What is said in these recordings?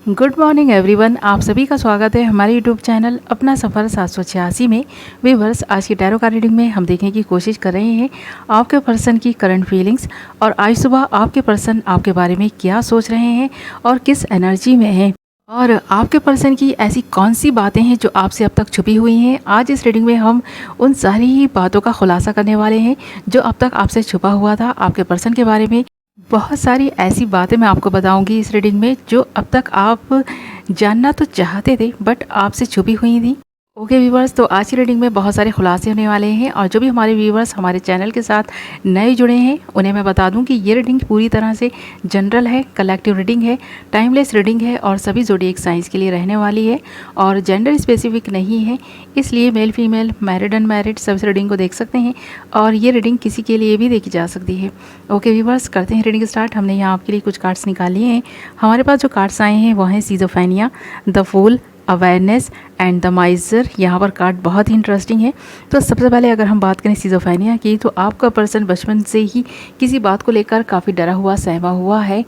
Good morning everyone, आप सभी का स्वागत है हमारे यूट्यूब चैनल अपना सफ़र 786 में। व्यूअर्स, आज की टैरो कार्ड रीडिंग में हम देखने की कोशिश कर रहे हैं आपके पर्सन की करंट फीलिंग्स और आज सुबह आपके पर्सन आपके बारे में क्या सोच रहे हैं और किस एनर्जी में हैं, और आपके पर्सन की ऐसी कौन सी बातें हैं जो आपसे अब तक छुपी हुई हैं। आज इस रीडिंग में हम उन सारी ही बातों का खुलासा करने वाले हैं जो अब तक आपसे छुपा हुआ था। आपके पर्सन के बारे में बहुत सारी ऐसी बातें मैं आपको बताऊंगी इस रीडिंग में जो अब तक आप जानना तो चाहते थे बट आपसे छुपी हुई थी। ओके व्यूवर्स, तो आज की रीडिंग में बहुत सारे खुलासे होने वाले हैं और जो भी हमारे व्यूवर्स हमारे चैनल के साथ नए जुड़े हैं उन्हें मैं बता दूं कि ये रीडिंग पूरी तरह से जनरल है, कलेक्टिव रीडिंग है, टाइमलेस रीडिंग है और सभी ज़ोडिएक साइंस के लिए रहने वाली है और जेंडर स्पेसिफिक नहीं है। इसलिए मेल फीमेल, मैरिड अनमैरिड सब इस रीडिंग को देख सकते हैं और ये रीडिंग किसी के लिए भी देखी जा सकती है। ओके व्यूवर्स, करते हैं रीडिंग स्टार्ट। हमने यहाँ आपके लिए कुछ कार्ड्स निकाल लिए हैं। हमारे पास जो कार्ड्स आए हैं वो हैं schizophrenia, the fool, awareness and the miser. यहाँ पर कार्ड बहुत ही इंटरेस्टिंग है। तो सबसे पहले अगर हम बात करें सिज़ोफ्रेनिया की, तो आपका पर्सन बचपन से ही किसी बात को लेकर काफ़ी डरा हुआ, सहमा हुआ है।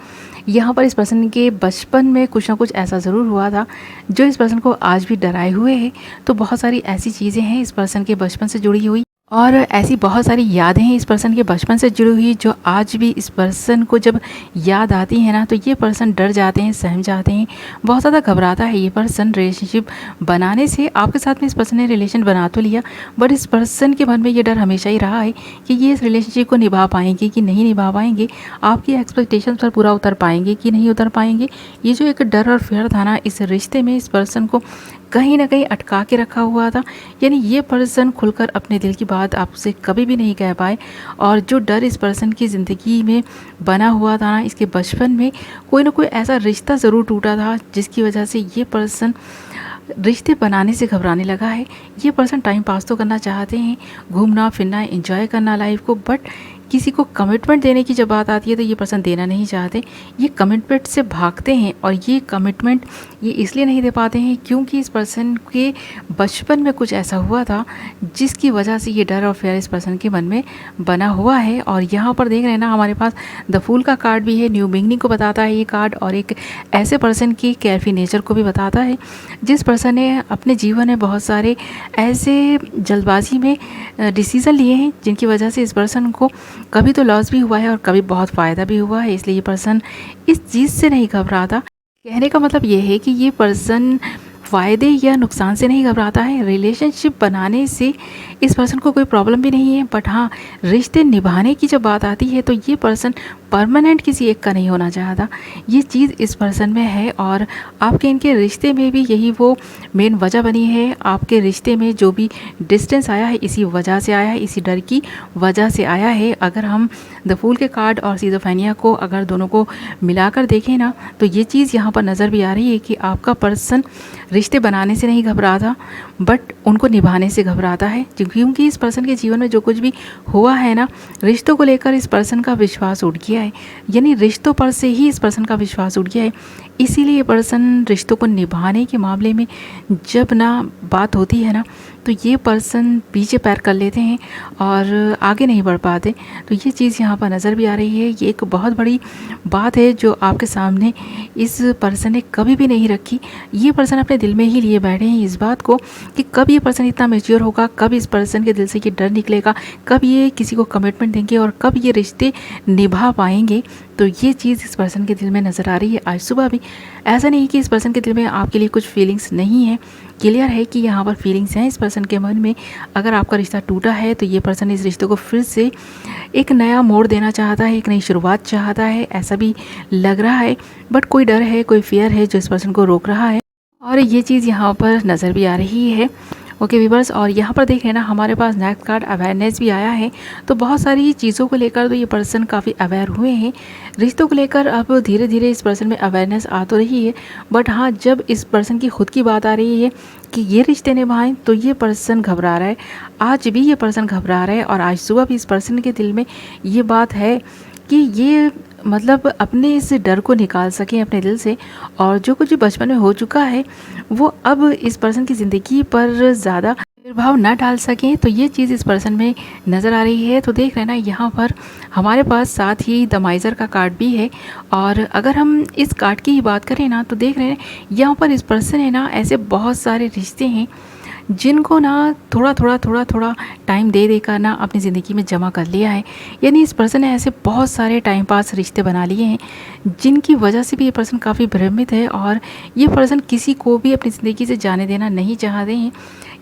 यहाँ पर इस पर्सन के बचपन में कुछ ना कुछ ऐसा ज़रूर हुआ था जो इस पर्सन को आज भी डराए हुए है। तो बहुत सारी ऐसी चीज़ें हैं इस पर्सन के बचपन से जुड़ी हुई और ऐसी बहुत सारी यादें हैं इस पर्सन के बचपन से जुड़ी हुई जो आज भी इस पर्सन को जब याद आती है ना तो ये पर्सन डर जाते हैं, सहम जाते हैं, बहुत ज़्यादा घबराता है ये पर्सन रिलेशनशिप बनाने से। आपके साथ में इस पर्सन ने रिलेशन बना तो लिया बट इस पर्सन के मन में ये डर हमेशा ही रहा है कि ये इस रिलेशनशिप को निभा पाएंगे कि नहीं निभा पाएंगे, आपकी एक्सपेक्टेशन पर पूरा उतर पाएंगे कि नहीं उतर पाएंगे। ये जो एक डर और फियर था ना इस रिश्ते में, इस पर्सन को कहीं ना कहीं अटका के रखा हुआ था। यानी ये पर्सन खुलकर अपने दिल की बात आपसे कभी भी नहीं कह पाए और जो डर इस पर्सन की ज़िंदगी में बना हुआ था ना, इसके बचपन में कोई ना कोई ऐसा रिश्ता ज़रूर टूटा था जिसकी वजह से ये पर्सन रिश्ते बनाने से घबराने लगा है। ये पर्सन टाइम पास तो करना चाहते हैं, घूमना फिरना, एंजॉय करना लाइफ को, बट किसी को कमिटमेंट देने की जब बात आती है तो ये पर्सन देना नहीं चाहते। ये कमिटमेंट से भागते हैं और ये कमिटमेंट ये इसलिए नहीं दे पाते हैं क्योंकि इस पर्सन के बचपन में कुछ ऐसा हुआ था जिसकी वजह से ये डर और फेयर इस पर्सन के मन में बना हुआ है। और यहाँ पर देख रहे हैं ना, हमारे पास द फूल का कार्ड भी है, न्यू बिगनिंग को बताता है ये कार्ड और एक ऐसे पर्सन की केयरफ्री नेचर को भी बताता है जिस पर्सन ने अपने जीवन में बहुत सारे ऐसे जल्दबाजी में डिसीज़न लिए हैं जिनकी वजह से इस पर्सन को कभी तो लॉस भी हुआ है और कभी बहुत फ़ायदा भी हुआ है। इसलिए ये पर्सन इस चीज़ से नहीं घबराता। कहने का मतलब ये है कि ये पर्सन फ़ायदे या नुकसान से नहीं घबराता है। रिलेशनशिप बनाने से इस पर्सन को कोई प्रॉब्लम भी नहीं है, बट हाँ, रिश्ते निभाने की जब बात आती है तो ये पर्सन परमानेंट किसी एक का नहीं होना चाहता। ये चीज़ इस पर्सन में है और आपके इनके रिश्ते में भी यही वो मेन वजह बनी है। आपके रिश्ते में जो भी डिस्टेंस आया है इसी वजह से आया है, इसी डर की वजह से आया है। अगर हम द फूल के कार्ड और सिज़ोफ्रेनिया को अगर दोनों को मिलाकर देखें ना तो ये चीज़ यहाँ पर नज़र भी आ रही है कि आपका पर्सन रिश्ते बनाने से नहीं घबराता बट उनको निभाने से घबराता है, क्योंकि इस पर्सन के जीवन में जो कुछ भी हुआ है ना, रिश्तों को लेकर इस पर्सन का विश्वास उठ गया है। यानी रिश्तों पर से ही इस पर्सन का विश्वास उठ गया है। इसीलिए ये पर्सन रिश्तों को निभाने के मामले में जब ना बात होती है ना तो ये पर्सन पीछे पैर कर लेते हैं और आगे नहीं बढ़ पाते। तो ये चीज़ यहाँ पर नज़र भी आ रही है। ये एक बहुत बड़ी बात है जो आपके सामने इस पर्सन ने कभी भी नहीं रखी। ये पर्सन अपने दिल में ही लिए बैठे हैं इस बात को कि कब ये पर्सन इतना मैच्योर होगा, कब इस पर्सन के दिल से ये डर निकलेगा, कब ये किसी को कमिटमेंट देंगे और कब ये रिश्ते निभा पाएंगे। तो ये चीज़ इस पर्सन के दिल में नज़र आ रही है आज सुबह भी। ऐसा नहीं कि इस पर्सन के दिल में आपके लिए कुछ फीलिंग्स नहीं है, क्लियर है कि यहाँ पर फीलिंग्स हैं इस पर्सन के मन में। अगर आपका रिश्ता टूटा है तो ये पर्सन इस रिश्ते को फिर से एक नया मोड़ देना चाहता है, एक नई शुरुआत चाहता है, ऐसा भी लग रहा है। बट कोई डर है, कोई फियर है जो इस पर्सन को रोक रहा है और ये चीज़ यहाँ पर नज़र भी आ रही है। ओके व्यूअर्स, और यहाँ पर देख रहे हैं ना, हमारे पास नेक्स्ट कार्ड अवेयरनेस भी आया है। तो बहुत सारी चीज़ों को लेकर तो ये पर्सन काफ़ी अवेयर हुए हैं। रिश्तों को लेकर अब धीरे धीरे इस पर्सन में अवेयरनेस आ तो रही है, बट हाँ, जब इस पर्सन की खुद की बात आ रही है कि ये रिश्ते निभाएं तो ये पर्सन घबरा रहा है। आज भी ये पर्सन घबरा रहा है और आज सुबह भी इस पर्सन के दिल में ये बात है कि ये मतलब अपने इस डर को निकाल सकें अपने दिल से और जो कुछ बचपन में हो चुका है वो अब इस पर्सन की ज़िंदगी पर ज़्यादा प्रभाव ना डाल सकें, तो ये चीज़ इस पर्सन में नज़र आ रही है। तो देख रहे हैं ना, यहाँ पर हमारे पास साथ ही द माइज़र का कार्ड भी है। और अगर हम इस कार्ड की ही बात करें ना, तो देख रहे हैं यहाँ पर इस पर्सन है ना, ऐसे बहुत सारे रिश्ते हैं जिनको ना थोड़ा टाइम दे देकर ना अपनी ज़िंदगी में जमा कर लिया है। यानी इस पर्सन ने ऐसे बहुत सारे टाइम पास रिश्ते बना लिए हैं जिनकी वजह से भी ये पर्सन काफ़ी भ्रमित है, और ये पर्सन किसी को भी अपनी ज़िंदगी से जाने देना नहीं चाहते हैं।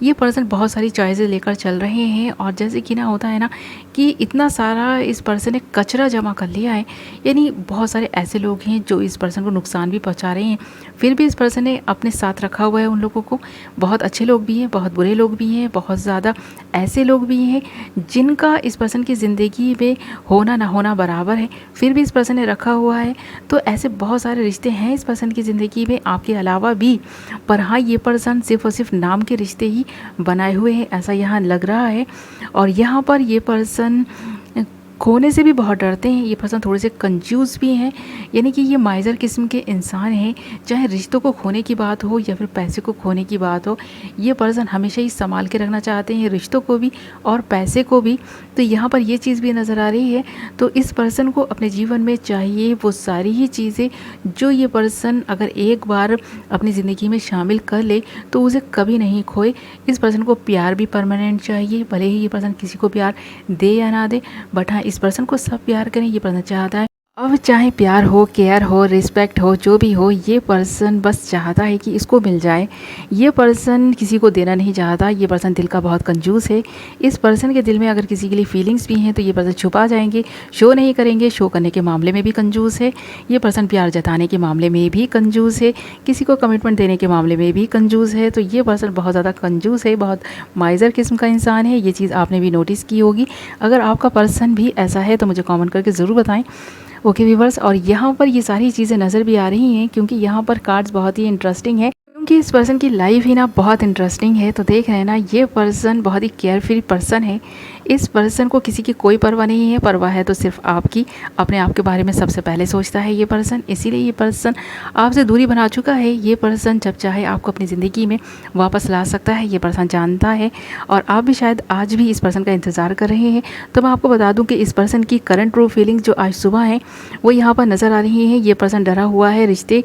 ये पर्सन बहुत सारी चॉइसेस लेकर चल रहे हैं, और जैसे कि ना होता है ना कि इतना सारा इस पर्सन ने कचरा जमा कर लिया है। यानी बहुत सारे ऐसे लोग हैं जो इस पर्सन को नुकसान भी पहुंचा रहे हैं, फिर भी इस पर्सन ने अपने साथ रखा हुआ है उन लोगों को। बहुत अच्छे लोग भी हैं, बहुत बुरे लोग भी हैं, बहुत ज़्यादा ऐसे लोग भी हैं जिनका इस पर्सन की ज़िंदगी में होना ना होना बराबर है, फिर भी इस पर्सन ने रखा हुआ है। तो ऐसे बहुत सारे रिश्ते हैं इस पर्सन की ज़िंदगी में आपके अलावा भी, पर हाँ, ये पर्सन सिर्फ और सिर्फ नाम के रिश्ते ही बनाए हुए हैं, ऐसा यहाँ लग रहा है। और यहाँ पर ये पर्सन खोने से भी बहुत डरते हैं। ये पर्सन थोड़े से कंफ्यूज भी हैं, यानी कि ये माइज़र किस्म के इंसान हैं। चाहे रिश्तों को खोने की बात हो या फिर पैसे को खोने की बात हो, ये पर्सन हमेशा ही संभाल के रखना चाहते हैं, रिश्तों को भी और पैसे को भी। तो यहाँ पर ये चीज़ भी नज़र आ रही है। तो इस पर्सन को अपने जीवन में चाहिए वो सारी ही चीज़ें जो ये पर्सन अगर एक बार अपनी ज़िंदगी में शामिल कर ले तो उसे कभी नहीं खोए। इस पर्सन को प्यार भी परमानेंट चाहिए, भले ही ये पर्सन किसी को प्यार दे या ना दे, बट हाँ, इस पर्सन को सब प्यार करें, ये पर्सन चाहता है। अब चाहे प्यार हो, केयर हो, रिस्पेक्ट हो, जो भी हो, ये पर्सन बस चाहता है कि इसको मिल जाए। ये पर्सन किसी को देना नहीं चाहता। ये पर्सन दिल का बहुत कंजूस है। इस पर्सन के दिल में अगर किसी के लिए फीलिंग्स भी हैं तो ये पर्सन छुपा जाएंगे, शो नहीं करेंगे। शो करने के मामले में भी कंजूस है। ये पर्सन प्यार जताने के मामले में भी कंजूस है, किसी को कमिटमेंट देने के मामले में भी कंजूस है। तो ये पर्सन बहुत ज़्यादा कंजूस है, बहुत माइज़र किस्म का इंसान है। ये चीज़ आपने भी नोटिस की होगी। अगर आपका पर्सन भी ऐसा है तो मुझे कमेंट करके ज़रूर बताएं। ओके व्यूवर्स, और यहाँ पर ये सारी चीज़ें नज़र भी आ रही हैं क्योंकि यहाँ पर कार्ड्स बहुत ही इंटरेस्टिंग है, क्योंकि इस पर्सन की लाइफ ही ना बहुत इंटरेस्टिंग है। तो देख रहे हैं ना, ये पर्सन बहुत ही केयर फ्री पर्सन है। इस पर्सन को किसी की कोई परवाह नहीं है, परवाह है तो सिर्फ आपकी। अपने आप के बारे में सबसे पहले सोचता है ये पर्सन, इसीलिए ये पर्सन आपसे दूरी बना चुका है। ये पर्सन जब चाहे आपको अपनी ज़िंदगी में वापस ला सकता है, ये पर्सन जानता है। और आप भी शायद आज भी इस पर्सन का इंतज़ार कर रहे हैं। तो मैं आपको बता दूं कि इस पर्सन की करंट ट्रू फीलिंग्स जो आज सुबह हैं वो यहाँ पर नज़र आ रही हैं। ये पर्सन डरा हुआ है रिश्ते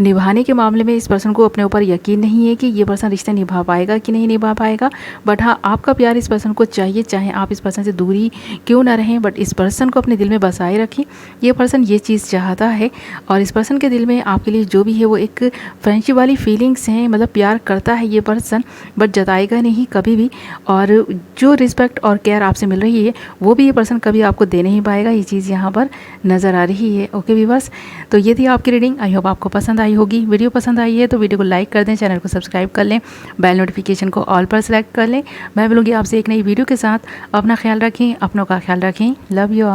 निभाने के मामले में। इस पर्सन को अपने ऊपर यकीन नहीं है कि ये पर्सन रिश्ते निभा पाएगा कि नहीं निभा पाएगा, बट हाँ, आपका प्यार इस पर्सन को चाहिए, चाहे आप इस पर्सन से दूरी क्यों ना रहें, बट इस पर्सन को अपने दिल में बसाए रखें। ये पर्सन ये चीज़ चाहता है, और इस पर्सन के दिल में आपके लिए जो भी है वो एक फ्रेंडशिप वाली फीलिंग्स हैं। मतलब प्यार करता है ये पर्सन, बट जताएगा नहीं कभी भी। और जो रिस्पेक्ट और केयर आपसे मिल रही है वो भी ये पर्सन कभी आपको दे नहीं पाएगा। ये चीज़ यहाँ पर नज़र आ रही है। ओके व्यूअर्स, तो ये थी आपकी रीडिंग। आई होप आपको पसंद आई होगी। वीडियो पसंद आई है तो वीडियो को लाइक कर दें, चैनल को सब्सक्राइब कर लें, बेल नोटिफिकेशन को ऑल पर सेलेक्ट कर लें। मैं मिलूंगी आपसे एक नई वीडियो के साथ। अपना ख्याल रखें, अपनों का ख्याल रखें। Love you.